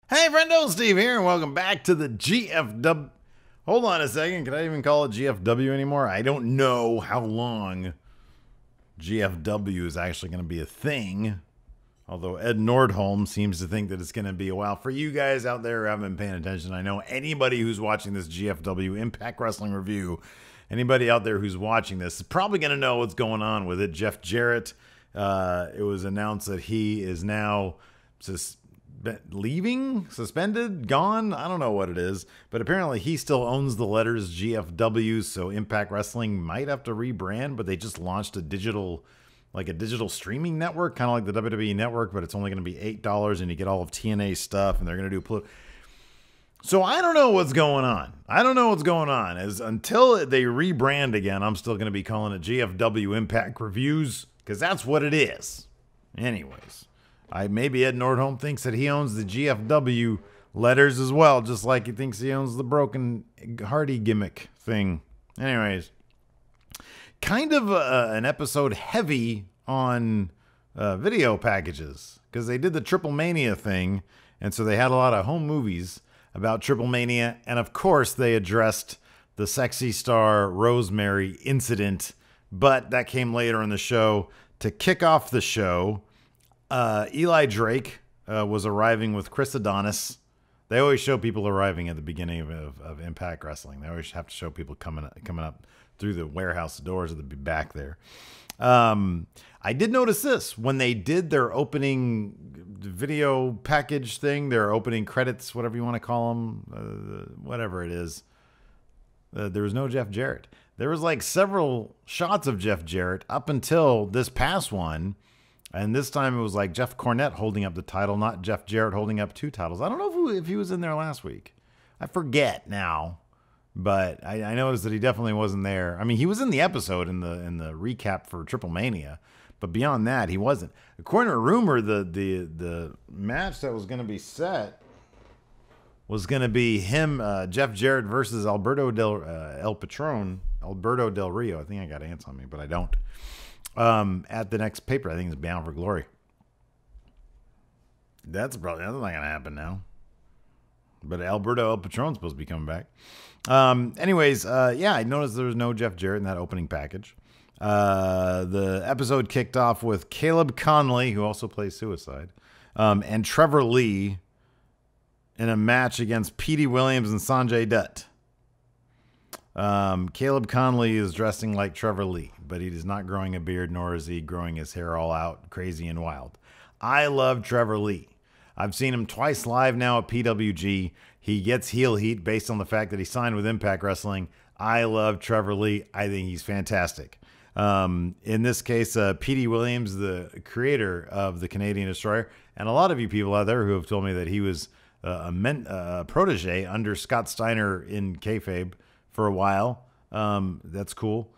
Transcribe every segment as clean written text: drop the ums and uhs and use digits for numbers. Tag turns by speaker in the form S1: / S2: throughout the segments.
S1: Hey, friendo, Steve here, and welcome back to the GFW. Hold on a second, can I even call it GFW anymore? I don't know how long GFW is actually going to be a thing. Although Ed Nordholm seems to think that it's going to be a while. For you guys out there who haven't been paying attention, I know anybody who's watching this GFW Impact Wrestling review, anybody out there who's watching this is probably going to know what's going on with it. Jeff Jarrett, it was announced that he is now suspended, gone. I don't know what it is, but apparently he still owns the letters GFW. So Impact Wrestling might have to rebrand, but they just launched a digital streaming network, kind of like the WWE network, but it's only going to be $8 and you get all of TNA stuff, and they're going to do so I don't know what's going on. As until they rebrand again, I'm still going to be calling it GFW Impact Reviews, because that's what it is. Anyways, maybe Ed Nordholm thinks that he owns the GFW letters as well, just like he thinks he owns the Broken Hardy gimmick thing. Anyways, kind of an episode heavy on video packages, because they did the Triple Mania thing, and so they had a lot of home movies about Triple Mania, and of course they addressed the Sexy Star Rosemary incident, but that came later in the show. To kick off the show, Eli Drake was arriving with Chris Adonis. They always show people arriving at the beginning of Impact Wrestling. They always have to show people coming up through the warehouse doors at the back there. I did notice this when they did their opening video package thing, their opening credits, whatever you want to call them, whatever it is. There was no Jeff Jarrett. There was like several shots of Jeff Jarrett up until this past one. And this time it was like Jeff Cornette holding up the title, not Jeff Jarrett holding up two titles. I don't know if he was in there last week. I forget now. But I noticed that he definitely wasn't there. I mean, he was in the episode in the recap for Triple Mania, but beyond that, he wasn't. According to a rumor, the match that was going to be set was going to be him, Jeff Jarrett versus Alberto Del Rio. I think I got ants on me, but I don't. At the next paper, I think it's Bound for Glory. That's not going to happen now. But Alberto El Patron's supposed to be coming back. Anyways, yeah, I noticed there was no Jeff Jarrett in that opening package. The episode kicked off with Caleb Konley, who also plays Suicide, and Trevor Lee in a match against Petey Williams and Sanjay Dutt. Caleb Konley is dressing like Trevor Lee, but he is not growing a beard, nor is he growing his hair all out crazy and wild. I love Trevor Lee. I've seen him twice live now at PWG. He gets heel heat based on the fact that he signed with Impact Wrestling. I love Trevor Lee. I think he's fantastic. In this case, Petey Williams, the creator of the Canadian Destroyer, and a lot of you people out there who have told me that he was a protege under Scott Steiner in kayfabe for a while. That's cool.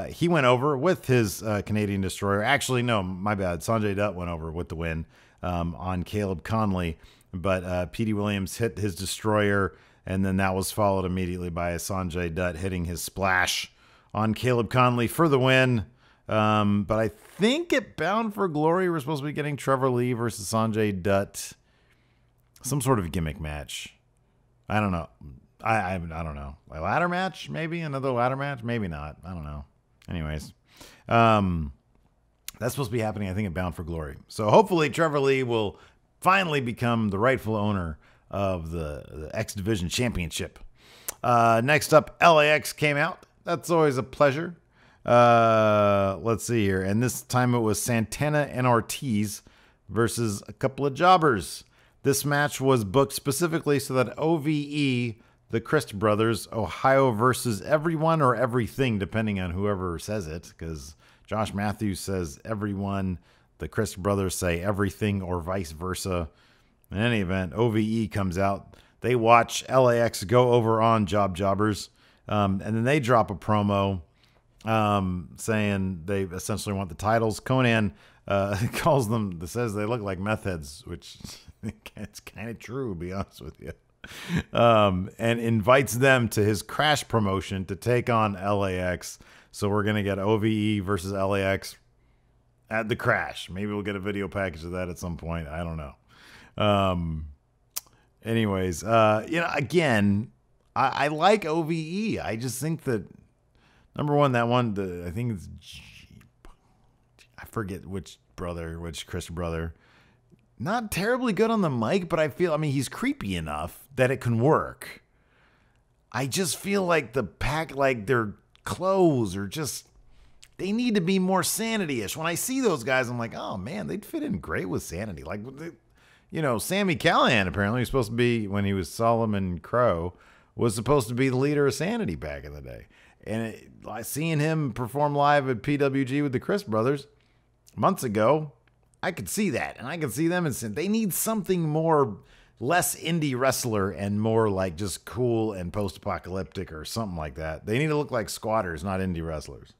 S1: He went over with his Canadian Destroyer. Actually, no, my bad. Sanjay Dutt went over with the win on Caleb Konley. But Petey Williams hit his Destroyer, and then that was followed immediately by a Sanjay Dutt hitting his splash on Caleb Konley for the win. But I think at Bound for Glory, we're supposed to be getting Trevor Lee versus Sanjay Dutt. Some sort of gimmick match. I don't know. I don't know. A ladder match, maybe? Another ladder match? Maybe not. I don't know. Anyways. That's supposed to be happening, I think, at Bound for Glory. So hopefully Trevor Lee will finally become the rightful owner of the X Division Championship. Next up, LAX came out. That's always a pleasure. Let's see here. And this time it was Santana and Ortiz versus a couple of jobbers. This match was booked specifically so that OVE, the Christ brothers, Ohio versus everyone or everything, depending on whoever says it, because Josh Matthews says everyone, the Christ brothers say everything, or vice versa. In any event, OVE comes out. They watch LAX go over on Jobbers, and then they drop a promo saying they essentially want the titles. Conan calls them, says they look like meth heads, which it's kind of true, to be honest with you. And invites them to his Crash promotion to take on LAX. So we're going to get OVE versus LAX at the Crash. Maybe we'll get a video package of that at some point. I don't know. Anyways, again, I like OVE. I just think that number one, I think it's I forget which Chris brother. Not terribly good on the mic, but he's creepy enough that it can work. I just feel like the pack, like their clothes are just, they need to be more Sanity-ish. When I see those guys, I'm like, oh man, they'd fit in great with Sanity. Like, Sami Callihan apparently was supposed to be, when he was Solomon Crow, was supposed to be the leader of Sanity back in the day. And seeing him perform live at PWG with the Chris brothers months ago, I could see that. And I could see them and say, they need something more, less indie wrestler and more like just cool and post-apocalyptic or something like that. They need to look like squatters, not indie wrestlers.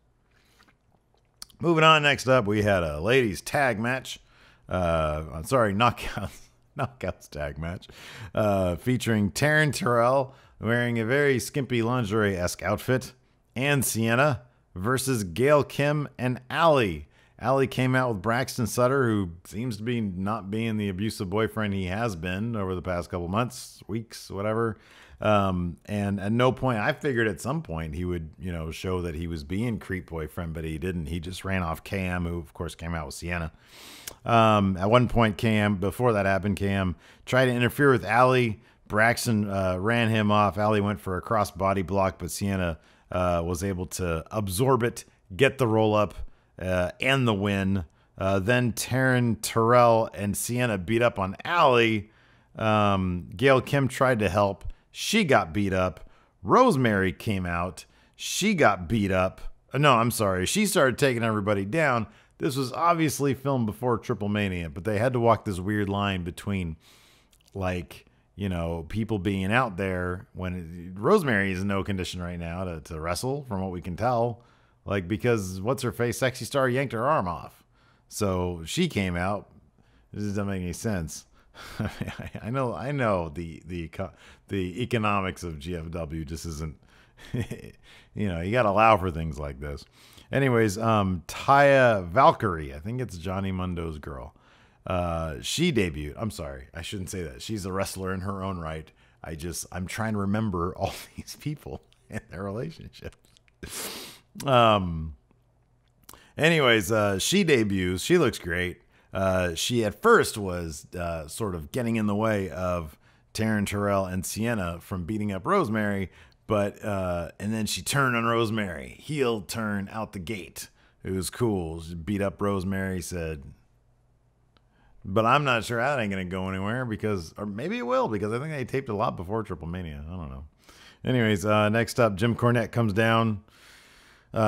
S1: Moving on, next up, we had a ladies tag match. Knockouts tag match. Featuring Taryn Terrell wearing a very skimpy lingerie-esque outfit, and Sienna versus Gail, Kim, and Allie. Allie came out with Braxton Sutter, who seems to be not being the abusive boyfriend he has been over the past couple months, weeks, whatever. And at no point, I figured at some point he would, show that he was being creep boyfriend, but he didn't. He just ran off Cam, who of course came out with Sienna. At one point, before that happened, Cam tried to interfere with Allie. Braxton ran him off. Allie went for a cross body block, but Sienna was able to absorb it, get the roll up, and the win. Then Taryn Terrell and Sienna beat up on Allie. Gail Kim tried to help. She got beat up. Rosemary came out. She got beat up. No, I'm sorry. She started taking everybody down. This was obviously filmed before Triple Mania, but they had to walk this weird line between, people being out there when Rosemary is in no condition right now to wrestle, from what we can tell. Because what's-her-face, Sexy Star, yanked her arm off. So she came out. This doesn't make any sense. I know the economics of GFW just isn't, you got to allow for things like this. Anyways, Taya Valkyrie, I think it's Johnny Mundo's girl. She debuted. I'm sorry, I shouldn't say that. She's a wrestler in her own right. I'm trying to remember all these people and their relationships. Anyways, she debuts. She looks great. She at first was sort of getting in the way of Taryn Terrell and Sienna from beating up Rosemary, but and then she turned on Rosemary. Heel turn out the gate. It was cool. She beat up Rosemary, said, but I'm not sure that ain't going to go anywhere or maybe it will, because I think they taped a lot before Triple Mania. I don't know. Anyways, next up, Jim Cornette comes down. Puts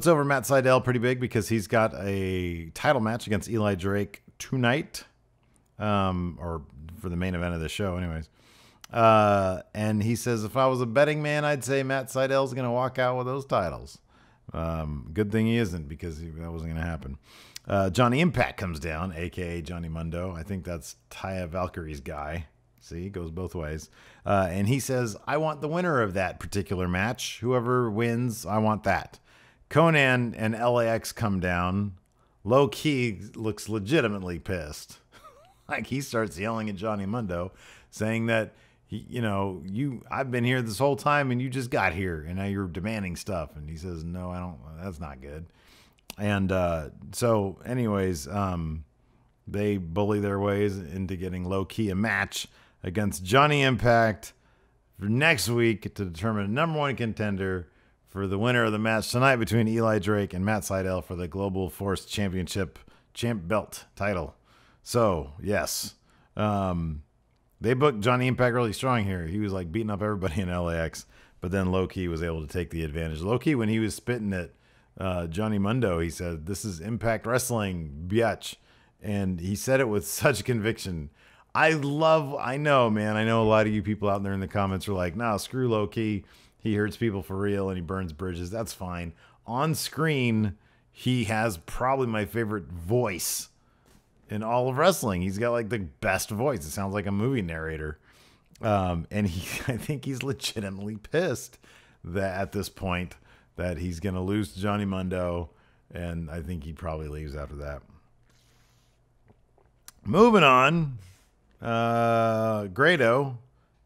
S1: over Matt Sydal pretty big because he's got a title match against Eli Drake tonight, or for the main event of the show anyways. And he says, if I was a betting man, I'd say Matt Sydal's going to walk out with those titles. Good thing he isn't, because that wasn't going to happen. Johnny Impact comes down, aka Johnny Mundo. I think that's Taya Valkyrie's guy. See, it goes both ways. And he says, I want the winner of that particular match. Whoever wins, I want that. Conan and LAX come down. Low Key looks legitimately pissed. He starts yelling at Johnny Mundo, saying that, I've been here this whole time and you just got here and now you're demanding stuff. And he says, no, I don't. That's not good. And so anyways, they bully their ways into getting Low Key a match against Johnny Impact for next week to determine the number one contender for the winner of the match tonight between Eli Drake and Matt Sydal for the Global Force Championship champ belt title. So, yes. They booked Johnny Impact really strong here. He was beating up everybody in LAX, but then Low Key was able to take the advantage. Low Key, when he was spitting at Johnny Mundo, he said, this is Impact Wrestling, biatch. And he said it with such conviction. I know, man. I know a lot of you people out there in the comments are like, nah, screw Low Key. He hurts people for real and he burns bridges. That's fine. On screen, he has probably my favorite voice in all of wrestling. He's got the best voice. It sounds like a movie narrator. And I think he's legitimately pissed that at this point that he's going to lose to Johnny Mundo. And I think he probably leaves after that. Moving on. Grado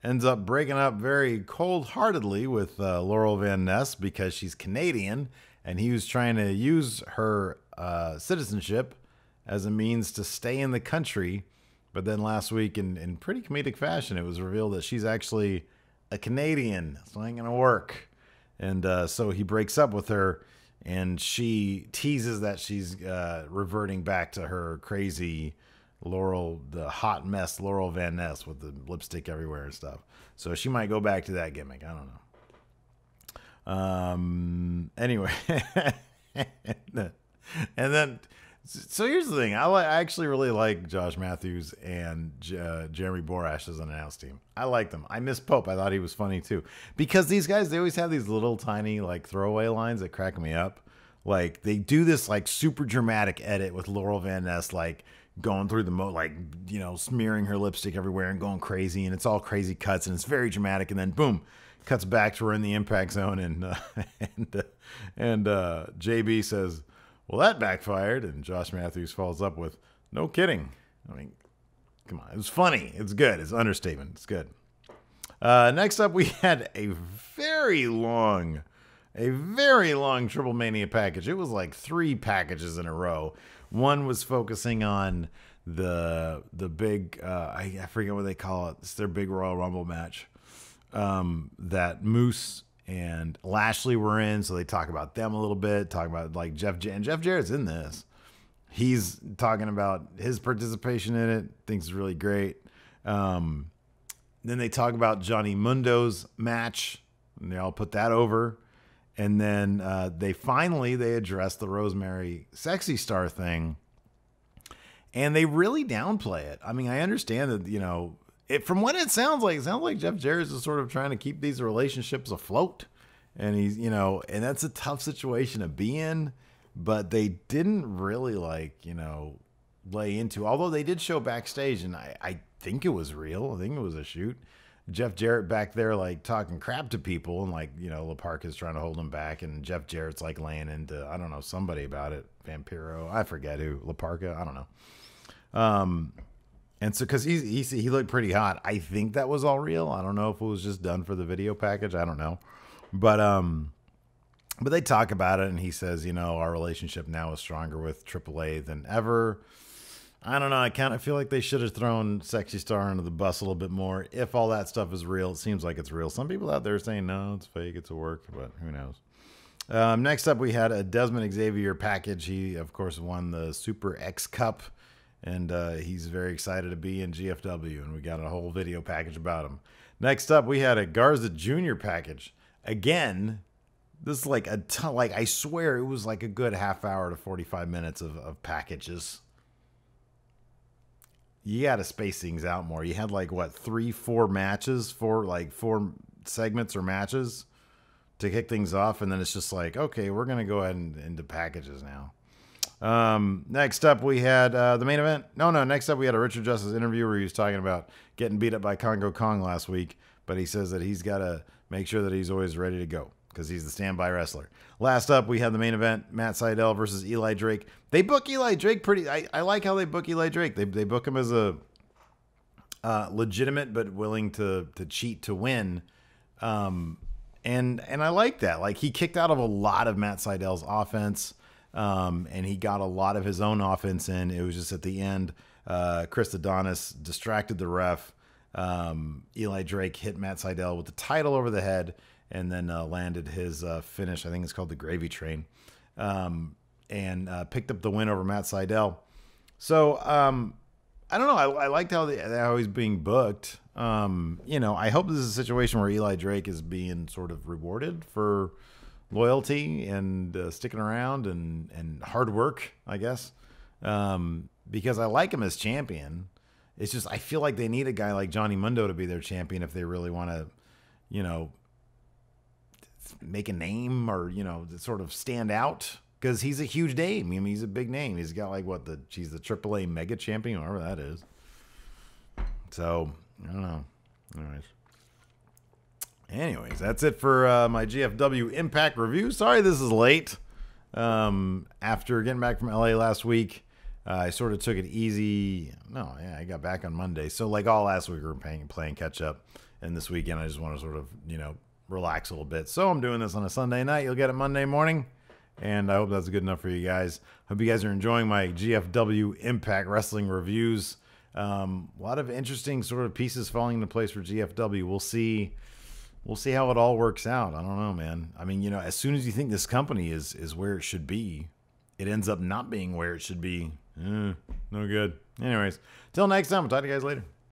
S1: ends up breaking up very cold-heartedly with Laurel Van Ness because she's Canadian, and he was trying to use her citizenship as a means to stay in the country. But then last week, in pretty comedic fashion, it was revealed that she's actually a Canadian, so it ain't gonna work. And so he breaks up with her, and she teases that she's reverting back to her crazy the hot mess Laurel Van Ness with the lipstick everywhere and stuff. So she might go back to that gimmick. I don't know. Anyway, and then, so here's the thing. I actually really like Josh Matthews and Jeremy Borash as an announce team. I like them. I miss Pope. I thought he was funny too, because these guys, they always have these little tiny like throwaway lines that crack me up. Like they do this like super dramatic edit with Laurel Van Ness, like going through like, you know, smearing her lipstick everywhere and going crazy, and it's all crazy cuts, and it's very dramatic, and then boom, cuts back to her in the impact zone, and JB says, well, that backfired, and Josh Matthews follows up with, no kidding. I mean, come on, it was funny, it's good, it's an understatement, it's good. Next up, we had a very long Triple Mania package. It was like 3 packages in a row. One was focusing on the big, I forget what they call it. It's their big Royal Rumble match that Moose and Lashley were in. So they talk about them a little bit, talk about like Jeff Jarrett's in this. He's talking about his participation in it, thinks it's really great. Then they talk about Johnny Mundo's match, and they all put that over. And then they address the Rosemary Sexy Star thing, and they really downplay it. I mean, I understand that, you know, from what it sounds like Jeff Jarrett is sort of trying to keep these relationships afloat, and he's, you know, and that's a tough situation to be in. But they didn't really like, you know, lay into. Although they did show backstage, and I think it was real. I think it was a shoot. Jeff Jarrett back there like talking crap to people, and like, you know, LaParca's trying to hold him back, and Jeff Jarrett's like laying into, I don't know, somebody about it, Vampiro, I forget who, LaParca, I don't know. And so because he looked pretty hot, I think that was all real. I don't know if it was just done for the video package, I don't know, but they talk about it, and he says, you know, our relationship now is stronger with AAA than ever. I don't know. I kind of feel like they should have thrown Sexy Star under the bus a little bit more. If all that stuff is real, it seems like it's real. Some people out there are saying, no, it's fake, it's a work, but who knows? Next up, we had a Desmond Xavier package. He, of course, won the Super X Cup, and he's very excited to be in GFW, and we got a whole video package about him. Next up, we had a Garza Jr. package. Again, this is like a ton, like I swear it was like a good half hour to 45 minutes of packages. You got to space things out more. You had like, what, 4 matches, 4 segments or matches to kick things off. And then it's just like, okay, we're going to go ahead and into packages now. Next up, we had the main event. Next up, we had a Richard Justice interview where he was talking about getting beat up by Congo Kong last week. But he says that he's got to make sure that he's always ready to go, because he's the standby wrestler. Last up, we had the main event, Matt Sydal versus Eli Drake. They book Eli Drake pretty... I like how they book Eli Drake. They book him as a legitimate but willing to cheat to win. And I like that. Like, he kicked out of a lot of Matt Sydal's offense, and he got a lot of his own offense in. It was just at the end, Chris Adonis distracted the ref. Eli Drake hit Matt Sydal with the title over the head, and then landed his finish. I think it's called the Gravy Train, and picked up the win over Matt Sydal. So I don't know. I liked how he's being booked. You know, I hope this is a situation where Eli Drake is being sort of rewarded for loyalty and sticking around and hard work, I guess, because I like him as champion. It's just I feel like they need a guy like Johnny Mundo to be their champion if they really want to, you know, make a name or, you know, sort of stand out, because he's a huge name. I mean, he's a big name. He's got like he's the AAA mega champion, whatever that is. So I don't know. Anyways, that's it for my GFW Impact review. Sorry this is late. After getting back from LA last week, I sort of took it easy. No, yeah, I got back on Monday. So like all last week we were playing catch up. And this weekend I just want to sort of, relax a little bit. So I'm doing this on a Sunday night. You'll get it Monday morning. And I hope that's good enough for you guys. Hope you guys are enjoying my GFW Impact Wrestling reviews. A lot of interesting sort of pieces falling into place for GFW. We'll see how it all works out. I don't know, man. I mean, as soon as you think this company is where it should be, it ends up not being where it should be. No good. Anyways, till next time. I'll talk to you guys later.